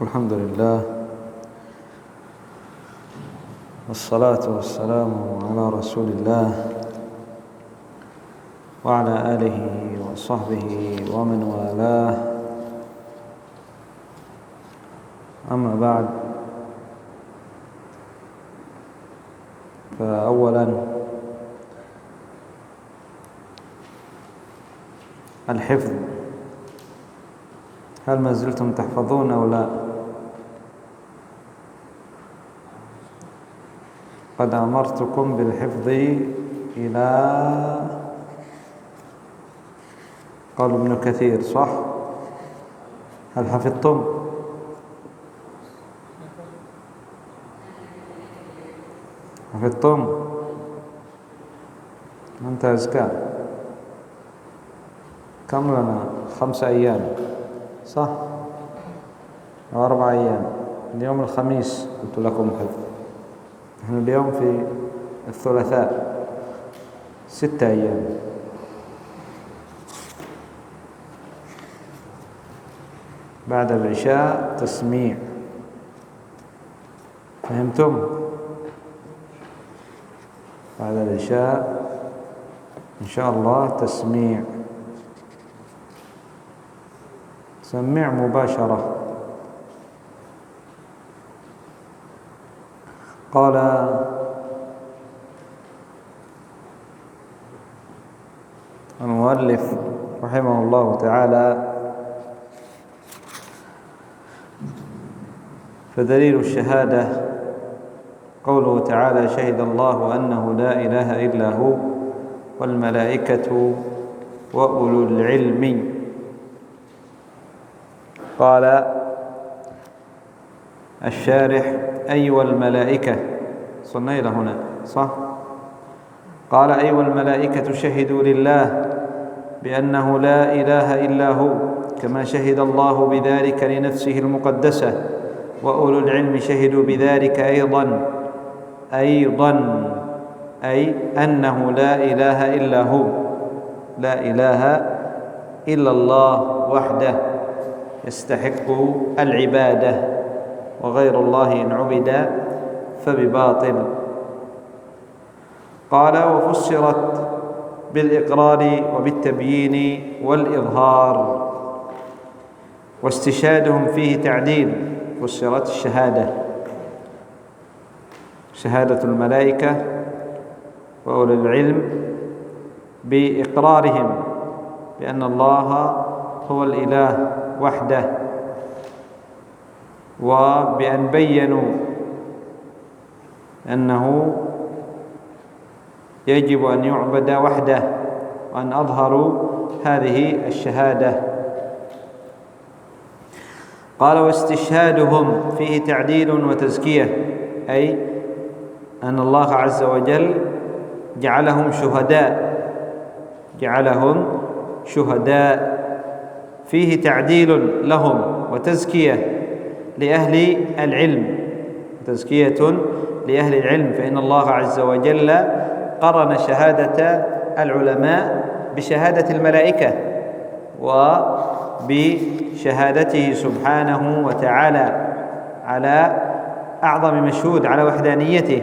الحمد لله والصلاة والسلام على رسول الله وعلى آله وصحبه ومن والاه. أما بعد، فأولا الحفظ، هل ما زلتم تحفظون أو لا؟ قد أمرتكم بالحفظ إلى قال ابن كثير، صح؟ هل حفظتم؟ حفظتم؟ ممتاز. كم لنا؟ 5 أيام، صح؟ أو 4 أيام. اليوم الخميس قلت لكم حفظ، نحن اليوم في الثلاثاء، 6 أيام. بعد العشاء تسميع، فهمتم؟ بعد العشاء إن شاء الله تسميع، سمع مباشرة. قال المؤلف رحمه الله تعالى: فدليل الشهادة قوله تعالى: شهد الله أنه لا إله إلا هو والملائكة وأولو العلم. قال الشارح: أيوة الملائكة، صلنا إلى هنا، صح؟ قال: أيوة الملائكة شهدوا لله بأنه لا إله إلا هو، كما شهد الله بذلك لنفسه المقدسة، وأولو العلم شهدوا بذلك أيضا، أي أنه لا إله إلا هو، لا إله إلا الله وحده يستحق العبادة، وغير الله إن عبد فبباطل. قال: وفسرت بالإقرار وبالتبيين والإظهار، واستشهادهم فيه تعديل. فسرت الشهادة، شهادة الملائكة وأولي العلم بإقرارهم بأن الله هو الإله وحده، وبأن بيّنوا أنه يجب أن يعبد وحده، وأن أظهروا هذه الشهادة. قال: واستشهادهم فيه تعديل وتزكية، أي أن الله عز وجل جعلهم شهداء، فيه تعديل لهم وتزكية لأهل العلم، فإن الله عز وجل قرن شهادة العلماء بشهادة الملائكة وبشهادته سبحانه وتعالى على أعظم مشهود على وحدانيته.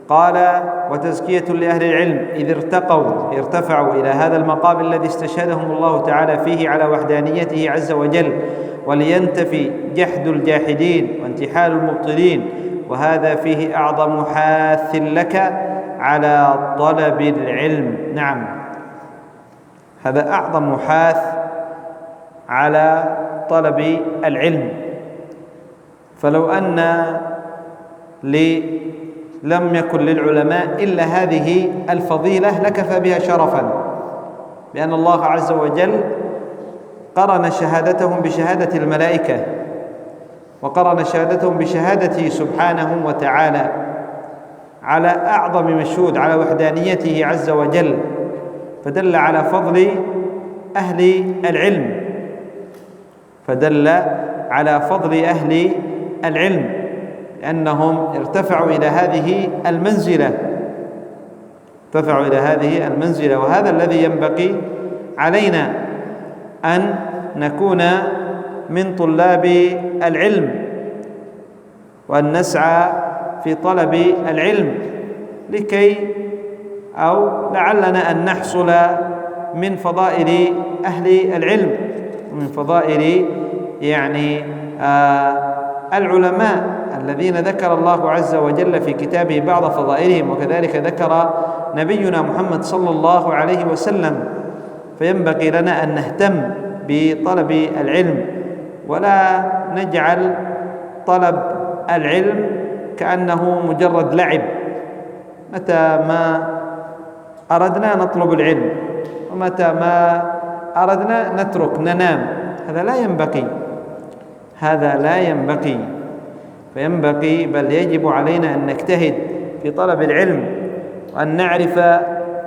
قال: وتزكية لأهل العلم إذ ارتفعوا إلى هذا المقام الذي استشهدهم الله تعالى فيه على وحدانيته عز وجل، ولينتفي جحد الجاحدين وانتحال المبطلين، وهذا فيه أعظم حاث لك على طلب العلم. نعم، هذا أعظم حاث على طلب العلم. فلو أن لم يكن للعلماء إلا هذه الفضيلة لكفى بها شرفا، لأن الله عز وجل قرن شهادتهم بشهادة الملائكة، وقرن شهادتهم بشهادته سبحانه وتعالى على أعظم مشهود على وحدانيته عز وجل، فدل على فضل أهل العلم، لأنهم ارتفعوا إلى هذه المنزلة، وهذا الذي ينبغي علينا، أن نكون من طلاب العلم، وأن نسعى في طلب العلم لكي أو لعلنا أن نحصل من فضائل أهل العلم ومن فضائل يعني العلماء الذين ذكر الله عز وجل في كتابه بعض فضائلهم، وكذلك ذكر نبينا محمد صلى الله عليه وسلم. فينبغي لنا أن نهتم بطلب العلم، ولا نجعل طلب العلم كأنه مجرد لعب، متى ما أردنا نطلب العلم ومتى ما أردنا نترك ننام. هذا لا ينبغي، هذا لا ينبغي. فينبغي بل يجب علينا أن نجتهد في طلب العلم، وأن نعرف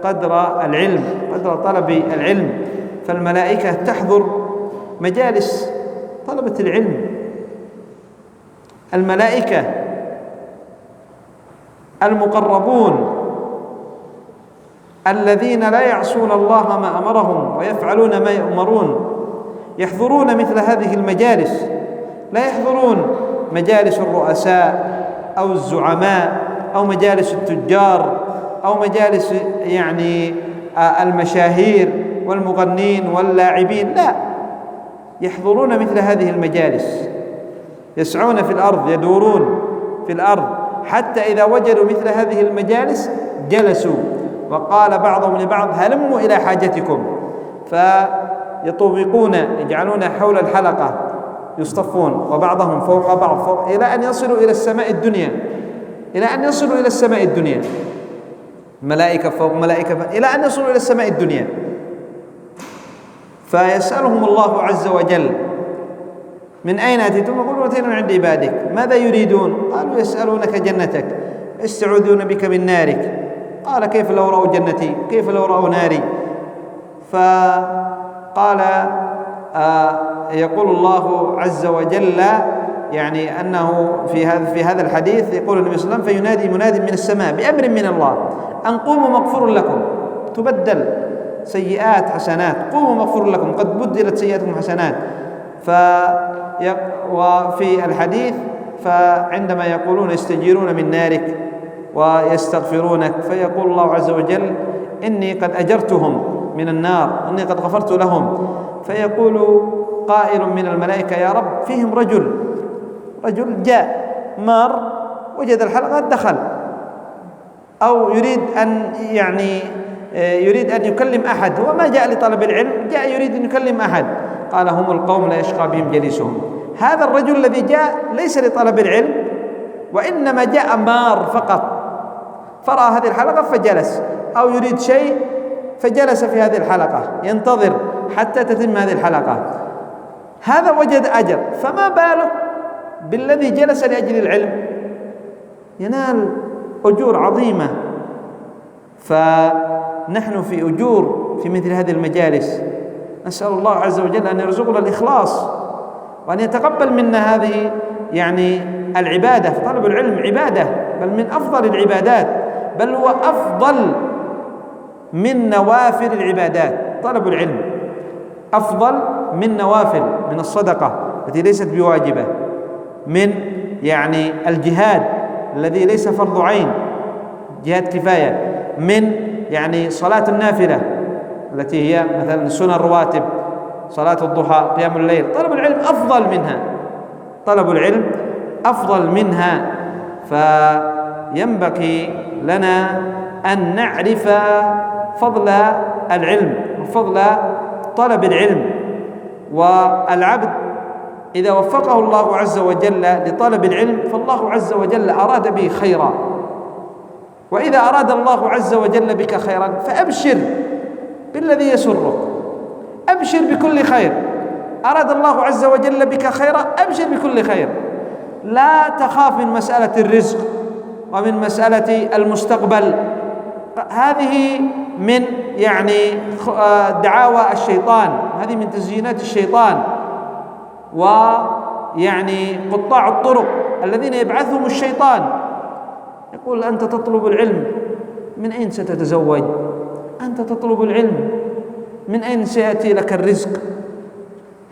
قدر العلم، قدر طلب العلم. فالملائكة تحضر مجالس طلبة العلم. الملائكة المقربون الذين لا يعصون الله ما أمرهم ويفعلون ما يؤمرون يحضرون مثل هذه المجالس، لا يحضرون مجالس الرؤساء أو الزعماء أو مجالس التجار أو مجالس يعني المشاهير والمغنين واللاعبين، لا، يحضرون مثل هذه المجالس، يسعون في الأرض، يدورون في الأرض، حتى إذا وجدوا مثل هذه المجالس جلسوا، وقال بعضهم لبعض هلموا إلى حاجتكم، فيطوبقون، يجعلون حول الحلقة، يصطفون وبعضهم فوق بعض إلى أن يصلوا إلى السماء الدنيا، إلى أن يصلوا إلى السماء الدنيا، ملائكة فوق ملائكة إلى أن يصلوا إلى السماء الدنيا. فيسألهم الله عز وجل من أين أتيتم؟ يقولون أتينا من عند عبادك. ماذا يريدون؟ قالوا يسألونك جنتك، يستعوذون بك من نارك. قال كيف لو رأوا جنتي؟ كيف لو رأوا ناري؟ فقال يقول الله عز وجل يعني أنه في هذا الحديث يقول النبي صلى الله عليه وسلم فينادي مناد من السماء بأمر من الله أن قوموا مغفور لكم، تبدل سيئات حسنات، قوموا مغفور لكم، قد بدلت سيئاتكم حسنات. وفي الحديث فعندما يقولون يستجيرون من نارك ويستغفرونك، فيقول الله عز وجل إني قد أجرتهم من النار، إني قد غفرت لهم. فيقول قائل من الملائكة يا رب فيهم رجل جاء مار وجد الحلقة دخل، أو يريد أن يكلم أحد، هو ما جاء لطلب العلم، جاء يريد أن يكلم أحد. قال هم القوم لا يشقى بهم جليسهم. هذا الرجل الذي جاء ليس لطلب العلم، وإنما جاء مار فقط، فرأى هذه الحلقة فجلس، أو يريد شيء فجلس في هذه الحلقة ينتظر حتى تتم هذه الحلقة، هذا وجد أجر. فما بالك بالذي جلس لأجل العلم؟ ينال أجور عظيمة. فنحن في أجور في مثل هذه المجالس. نسأل الله عز وجل أن يرزقنا الإخلاص، وأن يتقبل منا هذه يعني العبادة. طلب العلم عبادة، بل من أفضل العبادات، بل هو أفضل من نوافل العبادات. طلب العلم أفضل من نوافل، من الصدقة التي ليست بواجبة، من يعني الجهاد الذي ليس فرض عين، جهاد كفاية، من يعني صلاة النافلة التي هي مثلا سنن الرواتب، صلاة الضحى، قيام الليل. طلب العلم أفضل منها، طلب العلم أفضل منها. فينبغي لنا أن نعرف فضل العلم وفضل طلب العلم. والعبد إذا وفقه الله عز وجل لطلب العلم فالله عز وجل أراد به خيرا، وإذا أراد الله عز وجل بك خيرا فأبشر بالذي يسرك، أبشر بكل خير. أراد الله عز وجل بك خيرا أبشر بكل خير. لا تخاف من مسألة الرزق ومن مسألة المستقبل، هذه من يعني دعاوى الشيطان، هذه من تزيينات الشيطان، ويعني قطاع الطرق الذين يبعثهم الشيطان. يقول أنت تطلب العلم، من أين ستتزوج؟ أنت تطلب العلم، من أين سيأتي لك الرزق؟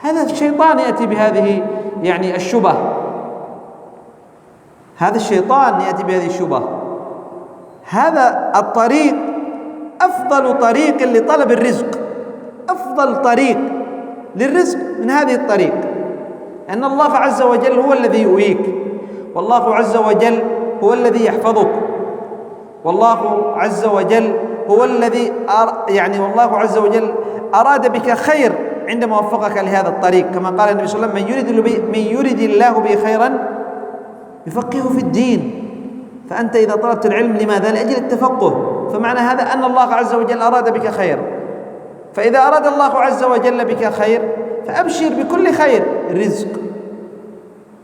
هذا الشيطان يأتي بهذه يعني الشبه، هذا الشيطان يأتي بهذه الشبه. هذا الطريق أفضل طريق لطلب الرزق، أفضل طريق للرزق من هذه الطريق، أن الله عز وجل هو الذي يؤويك، والله عز وجل هو الذي يحفظك، والله عز وجل هو الذي والله عز وجل أراد بك خير عندما وفقك لهذا الطريق، كما قال النبي صلى الله عليه وسلم: من يرد الله به خيرا يفقهه في الدين. فأنت إذا طلبت العلم لماذا؟ لأجل التفقه، فمعنى هذا أن الله عز وجل أراد بك خير. فإذا أراد الله عز وجل بك خير فأبشر بكل خير، رزق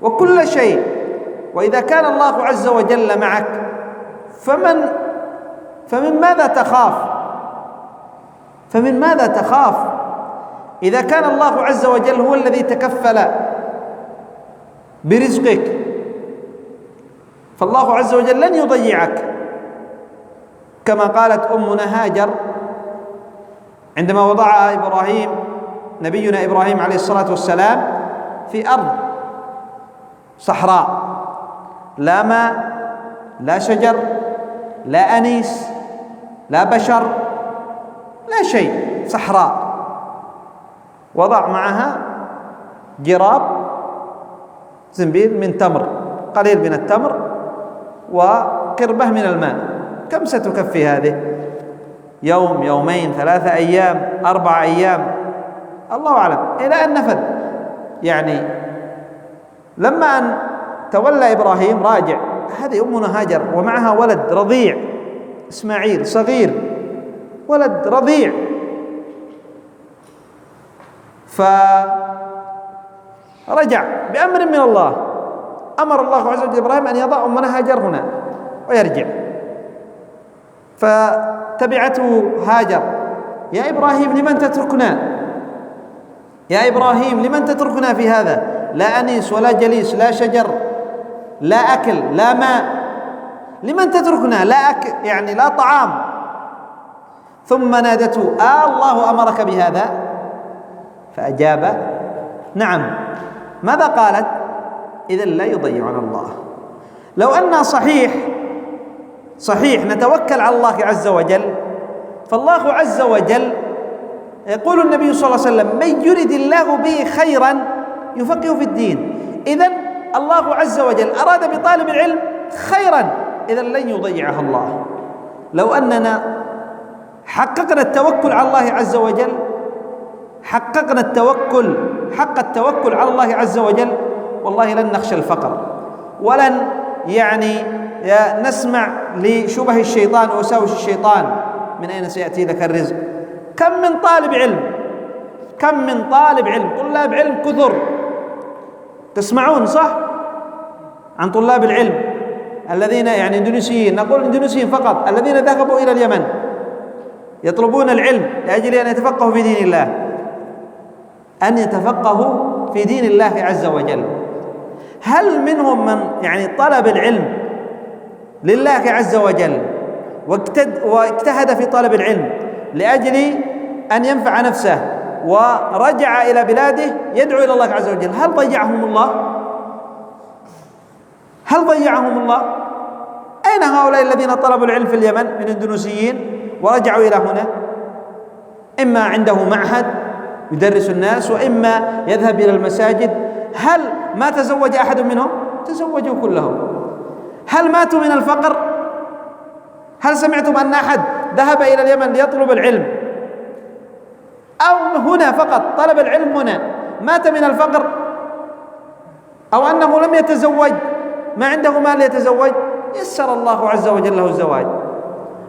وكل شيء. وإذا كان الله عز وجل معك فمن ماذا تخاف؟ فمن ماذا تخاف إذا كان الله عز وجل هو الذي تكفل برزقك؟ فالله عز وجل لن يضيعك، كما قالت أمنا هاجر عندما وضعها إبراهيم نبينا إبراهيم عليه الصلاة والسلام في أرض صحراء، لا ماء، لا شجر، لا أنيس، لا بشر، لا شيء، صحراء. وضع معها جراب زنبيل من تمر، قليل من التمر وقربة من الماء. كم ستكفي هذه؟ يوم، يومين، 3 أيام، 4 أيام، الله أعلم، إلى أن نفذ. يعني لما أن تولى إبراهيم راجع، هذه أمنا هاجر ومعها ولد رضيع إسماعيل صغير، ولد رضيع، فرجع بأمر من الله، أمر الله عز وجل إبراهيم أن يضع أمنا هاجر هنا ويرجع. فتبعته هاجر: يا إبراهيم لمن تتركنا؟ يا إبراهيم لمن تتركنا في هذا؟ لا أنيس ولا جليس، لا شجر، لا أكل، لا ماء، لمن تتركنا؟ لا أكل يعني لا طعام. ثم نادته: الله أمرك بهذا؟ فأجاب: نعم. ماذا قالت؟ إذن لا يضيعنا الله. لو أن صحيح نتوكل على الله عز وجل، فالله عز وجل يقول النبي صلى الله عليه وسلم: من يرد الله به خيرا يفقهه في الدين. إذن الله عز وجل أراد بطالب العلم خيرا، إذن لن يضيعه الله. لو أننا حققنا التوكل على الله عز وجل، حققنا التوكل حق التوكل على الله عز وجل، والله لن نخشى الفقر، ولن نسمع لشبه الشيطان ووساوس الشيطان: من أين سيأتي لك الرزق؟ كم من طالب علم، كم من طالب علم، طلاب علم كثر، تسمعون صح عن طلاب العلم الذين اندونيسيين، نقول اندونيسيين فقط، الذين ذهبوا إلى اليمن يطلبون العلم لأجل أن يتفقهوا في دين الله، أن يتفقهوا في دين الله عز وجل. هل منهم من طلب العلم لله عز وجل واجتهد في طلب العلم لأجل أن ينفع نفسه ورجع إلى بلاده يدعو إلى الله عز وجل؟ هل ضيعهم الله؟ هل ضيعهم الله؟ أين هؤلاء الذين طلبوا العلم في اليمن من اندونيسيين ورجعوا إلى هنا؟ إما عنده معهد يدرس الناس، وإما يذهب إلى المساجد. هل ما تزوج أحد منهم؟ تزوجوا كلهم. هل ماتوا من الفقر؟ هل سمعتم أن أحد ذهب إلى اليمن ليطلب العلم، أو هنا فقط طلب العلم هنا مات من الفقر، أو أنه لم يتزوج، ما عنده مال يتزوج؟ يسر الله عز وجل له الزواج.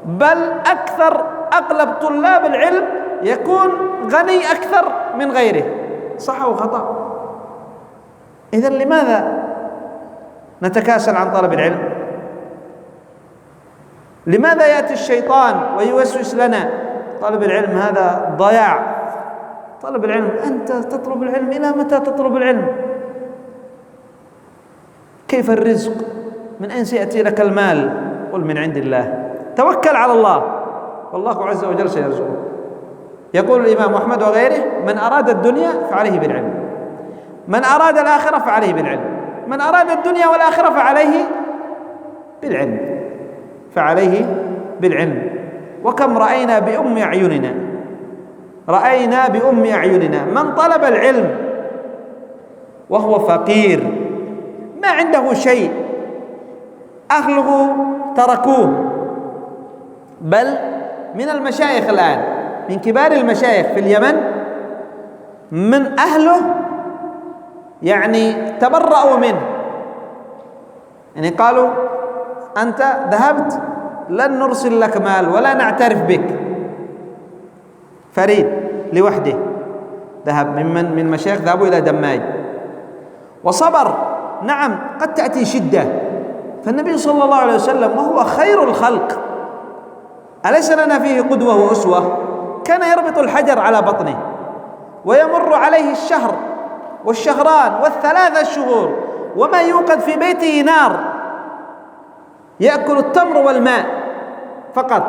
بل أغلب طلاب العلم يكون غني أكثر من غيره، صح أو خطأ؟ إذن لماذا نتكاسل عن طلب العلم؟ لماذا يأتي الشيطان ويوسوس لنا؟ طلب العلم هذا ضياع. طلب العلم، أنت تطلب العلم، إلى متى تطلب العلم؟ كيف الرزق؟ من أين سيأتي لك المال؟ قل من عند الله، توكل على الله والله عز وجل سيرزقه. يقول الإمام أحمد وغيره: من أراد الدنيا فعليه بالعلم. من أراد الآخرة فعليه بالعلم، من أراد الدنيا والآخرة فعليه بالعلم، فعليه بالعلم. وكم رأينا بأم أعيننا، رأينا بأم أعيننا من طلب العلم وهو فقير ما عنده شيء، أهله تركوه، بل من المشايخ الآن، من كبار المشايخ في اليمن، من أهله يعني تبرأوا منه، يعني قالوا أنت ذهبت لن نرسل لك مال ولا نعترف بك. فريد لوحده ذهب من المشايخ، ذهبوا إلى دماج وصبر. نعم قد تأتي شدة، فالنبي صلى الله عليه وسلم وهو خير الخلق أليس لنا فيه قدوة وأسوة؟ كان يربط الحجر على بطنه ويمر عليه الشهر والشهران والثلاثة شهور وما يوقد في بيته نار، يأكل التمر والماء فقط،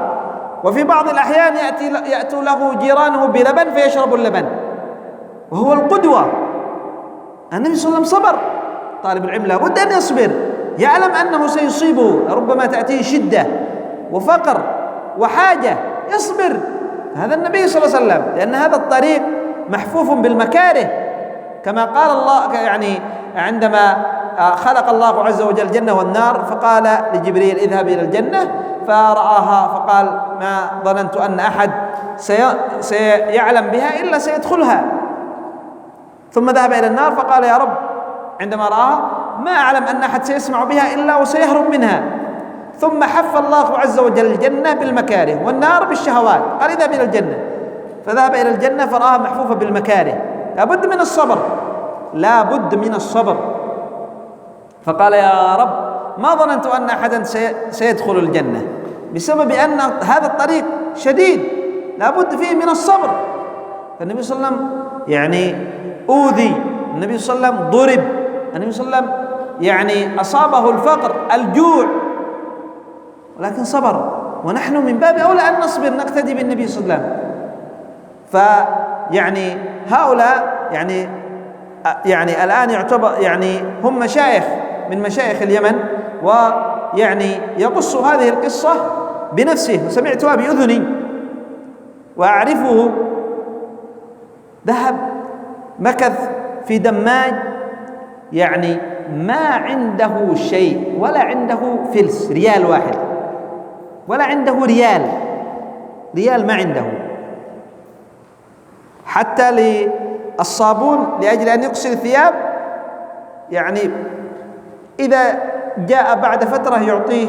وفي بعض الأحيان يأتوا له جيرانه بلبن فيشرب اللبن، وهو القدوة. النبي صلى الله عليه وسلم صبر. طالب العلم لابد أن يصبر، يعلم أنه سيصيبه، ربما تأتيه شدة وفقر وحاجة، يصبر. هذا النبي صلى الله عليه وسلم، لأن هذا الطريق محفوف بالمكاره، كما قال الله يعني عندما خلق الله عز وجل الجنة والنار فقال لجبريل اذهب إلى الجنة فرآها فقال ما ظننت أن أحد سيعلم بها إلا سيدخلها، ثم ذهب إلى النار فقال يا رب عندما رآها ما أعلم أن أحد سيسمع بها إلا وسيهرب منها، ثم حف الله عز وجل الجنة بالمكاره والنار بالشهوات، قال اذهب إلى الجنة، فذهب إلى الجنة فرآها محفوفة بالمكاره. لابد من الصبر، لابد من الصبر. فقال يا رب ما ظننت أن أحدا سيدخل الجنة، بسبب أن هذا الطريق شديد لابد فيه من الصبر. فالنبي صلى الله عليه وسلم يعني أوذي، النبي صلى الله عليه وسلم ضرب، النبي صلى الله عليه وسلم يعني أصابه الفقر الجوع، ولكن صبر. ونحن من باب أولى أن نصبر، نقتدي بالنبي صلى الله عليه وسلم. فيعني هؤلاء يعني الآن يعتبر يعني هم مشايخ من مشايخ اليمن، ويعني يقص هذه القصة بنفسه، وسمعتها بأذني وأعرفه. ذهب مكث في دماج، يعني ما عنده شيء ولا عنده فلس، ريال واحد ولا عنده ريال ما عنده، حتى للصابون لأجل أن يغسل الثياب، يعني إذا جاء بعد فترة يعطيه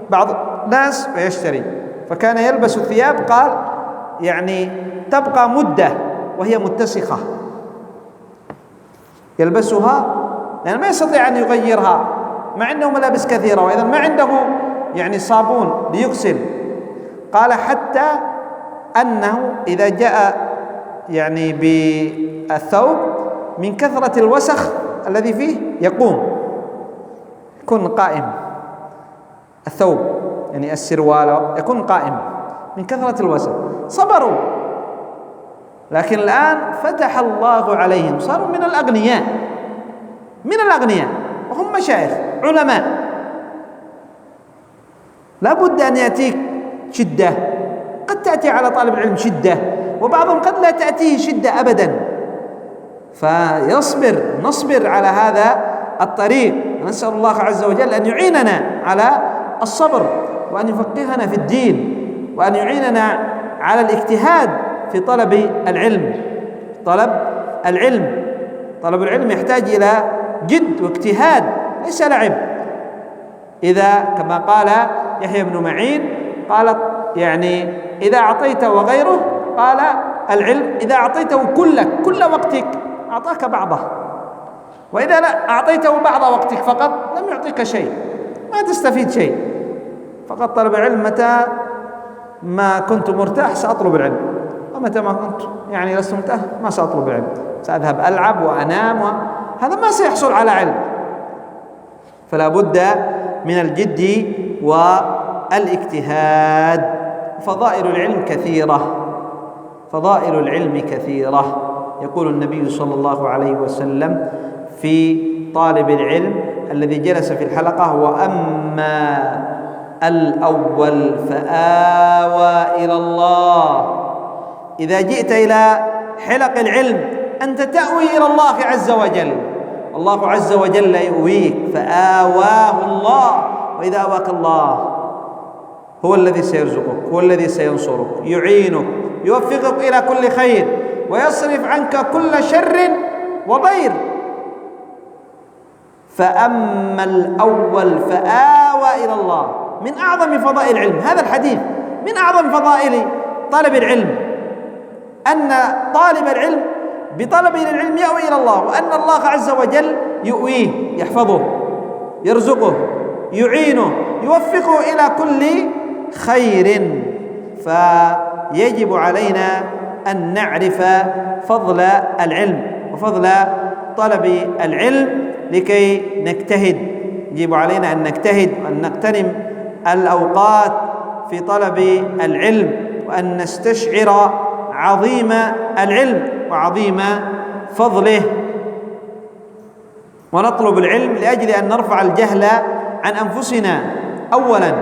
بعض الناس ويشتري، فكان يلبس الثياب قال يعني تبقى مدة وهي متسخة يلبسها، لأن ما يستطيع أن يغيرها، ما عنده ملابس كثيرة، وإذا ما عنده يعني صابون ليغسل. قال حتى أنه إذا جاء يعني بالثوب من كثرة الوسخ الذي فيه يكون قائم، الثوب يعني السروال يكون قائم من كثرة الوسخ. صبروا، لكن الآن فتح الله عليهم، صاروا من الأغنياء وهم مشايخ علماء. لا بد أن يأتيك شدة، قد تأتي على طالب العلم شدة، وبعضهم قد لا تأتيه شدة أبدا، فيصبر، نصبر على هذا الطريق. نسأل الله عز وجل أن يعيننا على الصبر، وأن يفقهنا في الدين، وأن يعيننا على الاجتهاد في طلب العلم. طلب العلم يحتاج إلى جد واجتهاد، ليس لعب. إذا كما قال يحيى بن معين قال يعني إذا أعطيت وغيره، قال العلم إذا أعطيته كل وقتك أعطاك بعضه، وإذا لا أعطيته بعض وقتك فقط لم يعطيك شيء، ما تستفيد شيء. فقط طلب العلم متى ما كنت مرتاح سأطلب العلم، ومتى ما كنت يعني لست مرتاح ما سأطلب العلم، سأذهب ألعب وأنام، هذا ما سيحصل على علم. فلا بد من الجد والاجتهاد. فضائل العلم كثيرة. يقول النبي صلى الله عليه وسلم في طالب العلم الذي جلس في الحلقة. وأما الأول فآوى إلى الله. إذا جئت إلى حلق العلم أنت تأوي إلى الله عز وجل، الله عز وجل يؤويك، فآواه الله. وإذا آواك الله هو الذي سيرزقك، هو الذي سينصرك، يعينك، يوفقك إلى كل خير، ويصرف عنك كل شر وضير. فأما الأول فآوى إلى الله، من أعظم فضائل العلم هذا الحديث، من أعظم فضائل طلب العلم أن طالب العلم بطلبه للعلم يأوي إلى الله، وأن الله عز وجل يؤويه، يحفظه، يرزقه، يعينه، يوفقه إلى كل خير. فيجب علينا أن نعرف فضل العلم وفضل طلب العلم لكي نجتهد. يجب علينا أن نجتهد وأن نغتنم الأوقات في طلب العلم، وأن نستشعر عظيم العلم وعظيم فضله، ونطلب العلم لأجل أن نرفع الجهل عن أنفسنا أولا،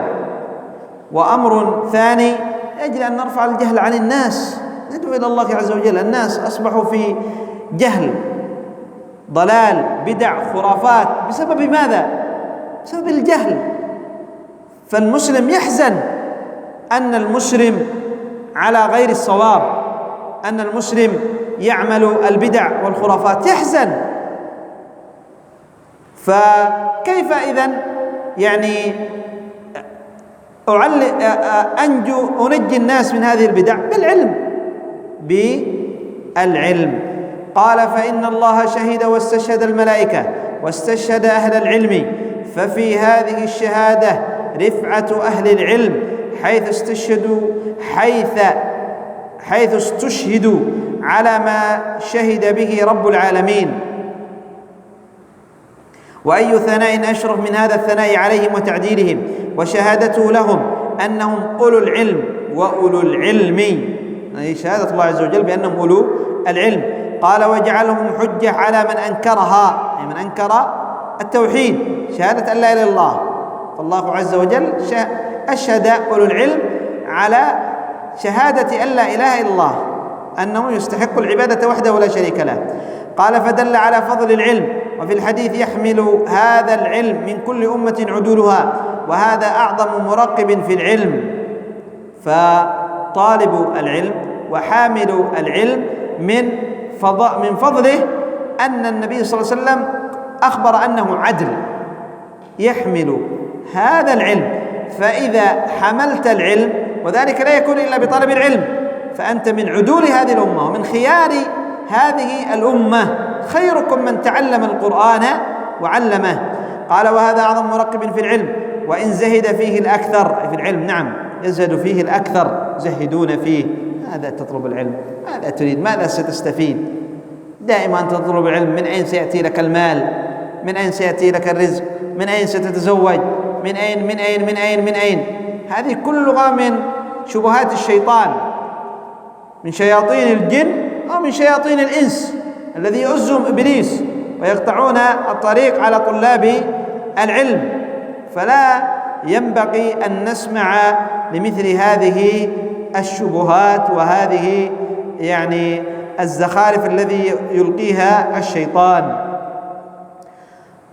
وأمر ثاني لأجل أن نرفع الجهل عن الناس، ندعو إلى الله عز وجل. الناس أصبحوا في جهل، ضلال، بدع، خرافات، بسبب ماذا؟ بسبب الجهل. فالمسلم يحزن أن المسلم على غير الصواب، أن المسلم يعمل البدع والخرافات، يحزن. فكيف إذن يعني أنجي الناس من هذه البدع؟ بالعلم. قال فإن الله شهد واستشهد الملائكة واستشهد أهل العلم، ففي هذه الشهادة رفعة أهل العلم حيث استشهدوا على ما شهد به رب العالمين. وأي ثناء أشرف من هذا الثناء عليهم وتعديلهم وشهادته لهم أنهم أولو العلم وأولو العلم، يعني شهادة الله عز وجل بأنهم أولو العلم. قال وجعلهم حجة على من أنكرها، يعني من أنكر التوحيد، شهادة أن لا إله إلا الله. فالله عز وجل أشهد أولو العلم على شهادة أن لا إله إلا الله، أنه يستحق العبادة وحده ولا شريك له. قال فدل على فضل العلم. وفي الحديث يحمل هذا العلم من كل أمة عدولها، وهذا أعظم مرقب في العلم. فطالب العلم وحامل العلم من فضله أن النبي صلى الله عليه وسلم أخبر أنه عدل يحمل هذا العلم. فإذا حملت العلم، وذلك لا يكون إلا بطلب العلم، فأنت من عدول هذه الأمة ومن خيار هذه الأمة، خيركم من تعلم القرآن وعلمه. قال وهذا أعظم مرقب في العلم، وإن زهد فيه الأكثر في العلم، نعم يزهد فيه الأكثر، زهدون فيه. ماذا تطلب العلم؟ ماذا تريد؟ ماذا ستستفيد؟ دائما تطلب العلم. من أين سيأتي لك المال؟ من أين سيأتي لك الرزق؟ من أين ستتزوج؟ من أين من أين من أين من أين؟ هذه كلها من شبهات الشيطان، من شياطين الجن أو من شياطين الإنس الذي يؤزهم إبليس ويقطعون الطريق على طلاب العلم. فلا ينبغي أن نسمع لمثل هذه الشبهات وهذه يعني الزخارف الذي يلقيها الشيطان.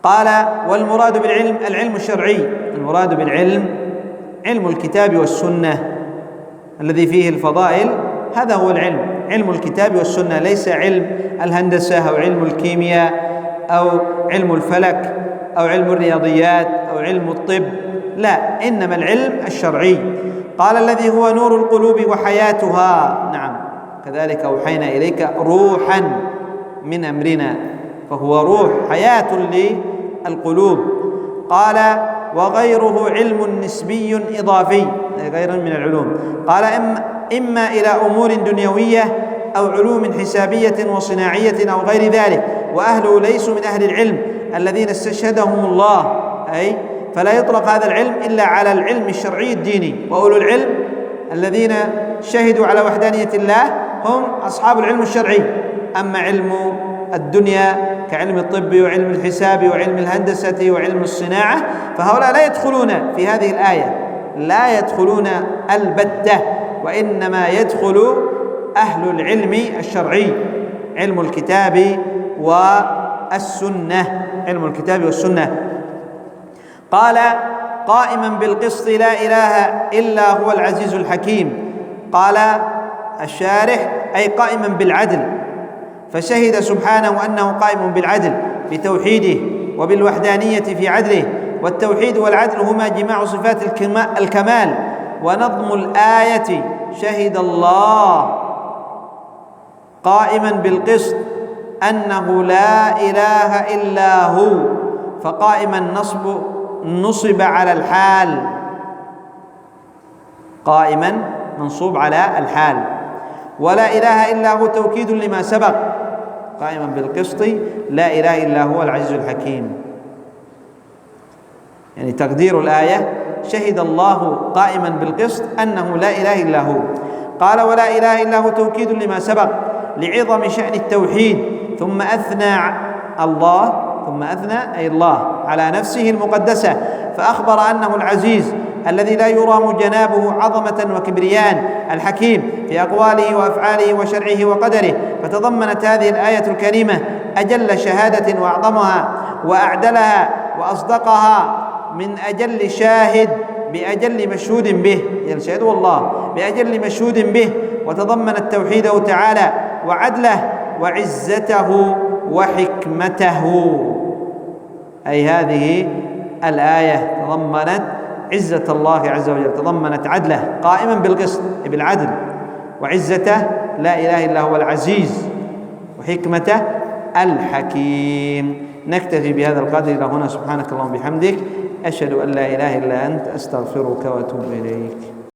قال والمراد بالعلم العلم الشرعي، المراد بالعلم علم الكتاب والسنة الذي فيه الفضائل، هذا هو العلم، علم الكتاب والسنة، ليس علم الهندسة أو علم الكيمياء أو علم الفلك أو علم الرياضيات أو علم الطب، لا، إنما العلم الشرعي. قال الذي هو نور القلوب وحياتها، نعم كذلك أوحينا إليك روحا من أمرنا، فهو روح حياة للقلوب. قال وغيره علم نسبي إضافي، غير من العلوم. قال إما إلى أمور دنيوية أو علوم حسابية وصناعية أو غير ذلك، وأهله ليسوا من أهل العلم الذين استشهدهم الله، أي فلا يطلق هذا العلم إلا على العلم الشرعي الديني. وأولو العلم الذين شهدوا على وحدانية الله هم أصحاب العلم الشرعي. أما علم الدنيا كعلم الطب وعلم الحساب وعلم الهندسة وعلم الصناعة، فهؤلاء لا يدخلون في هذه الآية، لا يدخلون البتة، وإنما يدخل أهل العلم الشرعي، علم الكتاب والسنة، علم الكتاب والسنة. قال قائما بالقسط لا إله إلا هو العزيز الحكيم. قال الشارح أي قائما بالعدل، فشهد سبحانه أنه قائم بالعدل بتوحيده وبالوحدانية في عدله، والتوحيد والعدل هما جماع صفات الكمال. ونظم الآية شهد الله قائما بالقسط أنه لا إله إلا هو، فقائما نصب على الحال، قائما منصوب على الحال. ولا إله إلا هو توكيد لما سبق، قائما بالقسط لا إله إلا هو العزيز الحكيم. يعني تقدير الآية شهد الله قائما بالقسط أنه لا إله إلا هو. قال ولا إله إلا هو توكيد لما سبق لعظم شأن التوحيد، ثم أثنى أي الله على نفسه المقدسة، فأخبر أنه العزيز الذي لا يرام جنابه عظمة وكبريان، الحكيم في أقواله وأفعاله وشرعه وقدره. فتضمنت هذه الآية الكريمة أجل شهادة وأعظمها وأعدلها وأصدقها من أجل شاهد بأجل مشهود به، الشهيد والله بأجل مشهود به، وتضمنت توحيده تعالى وعدله وعزته وحكمته. أي هذه الآية تضمنت عزة الله عز وجل، تضمنت عدله قائما بالقسط بالعدل، وعزته لا إله إلا هو العزيز، وحكمته الحكيم. نكتفي بهذا القدر إلى هنا. سبحانك اللهم وبحمدك، أشهد أن لا إله إلا أنت، أستغفرك وأتوب إليك.